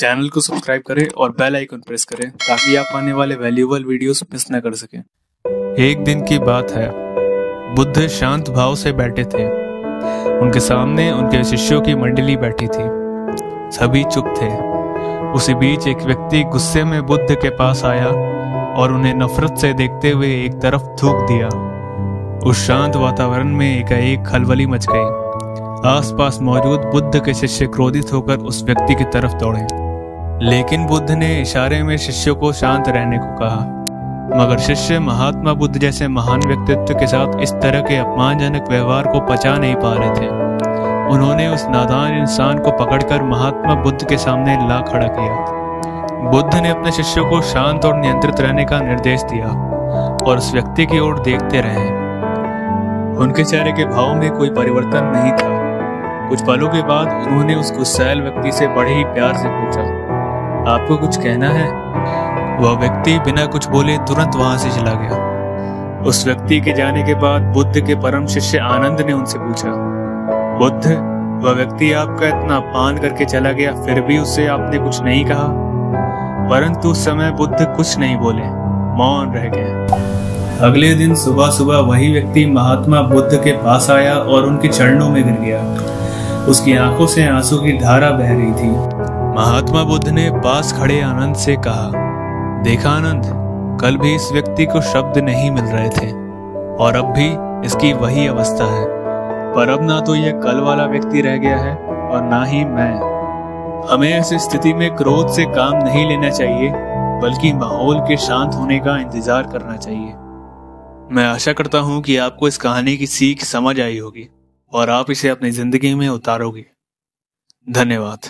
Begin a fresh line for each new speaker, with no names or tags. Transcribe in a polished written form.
Channel को subscribe करें और बेल आइकन प्रेस करें ताकि आप आने वाले वैल्यूएबल वीडियोस मिस न कर सकें। एक दिन की बात है, बुद्ध शांत भाव से बैठे थे। उनके सामने उनके शिष्यों की मंडली बैठी थी। सभी चुप थे। उसी बीच एक व्यक्ति गुस्से में बुद्ध के पास आया और उन्हें नफरत से देखते हुए एक तरफ थूक दिया। उस शांत वातावरण में एकाएक खलबली मच गई। आसपास मौजूद बुद्ध के शिष्य क्रोधित होकर उस व्यक्ति की तरफ दौड़े, लेकिन बुद्ध ने इशारे में शिष्यों को शांत रहने को कहा। मगर शिष्य महात्मा बुद्ध जैसे महान व्यक्तित्व के साथ इस तरह के अपमानजनक व्यवहार को पचा नहीं पा रहे थे। उन्होंने उस नादान इंसान को पकड़कर महात्मा बुद्ध के सामने ला खड़ा किया। बुद्ध ने अपने शिष्यों को शांत और नियंत्रित रहने का निर्देश दिया और उस व्यक्ति की ओर देखते रहे। उनके चेहरे के भाव में कोई परिवर्तन नहीं था। कुछ पलों के बाद उन्होंने उस गुस्सैल व्यक्ति से बड़े ही प्यार से पूछा, आपको कुछ कहना है? वह व्यक्ति बिना कुछ बोले तुरंत वहां से चला गया। उस व्यक्ति के जाने के बाद बुद्ध के परम शिष्य आनंद ने उनसे पूछा, बुद्ध, वह व्यक्ति आपका इतना अपमान करके चला गया, फिर भी उससे आपने कुछ नहीं कहा? परंतु उस समय बुद्ध कुछ नहीं बोले, मौन रह गए। अगले दिन सुबह सुबह वही व्यक्ति महात्मा बुद्ध के पास आया और उनके चरणों में गिर गया। उसकी आंखों से आंसू की धारा बह रही थी। महात्मा बुद्ध ने पास खड़े आनंद से कहा, देखा आनंद, कल भी इस व्यक्ति को शब्द नहीं मिल रहे थे और अब भी इसकी वही अवस्था है। पर अब ना तो यह कल वाला व्यक्ति रह गया है और ना ही मैं। हमें ऐसी स्थिति में क्रोध से काम नहीं लेना चाहिए, बल्कि माहौल के शांत होने का इंतजार करना चाहिए। मैं आशा करता हूं कि आपको इस कहानी की सीख समझ आई होगी और आप इसे अपनी जिंदगी में उतारोगे। धन्यवाद।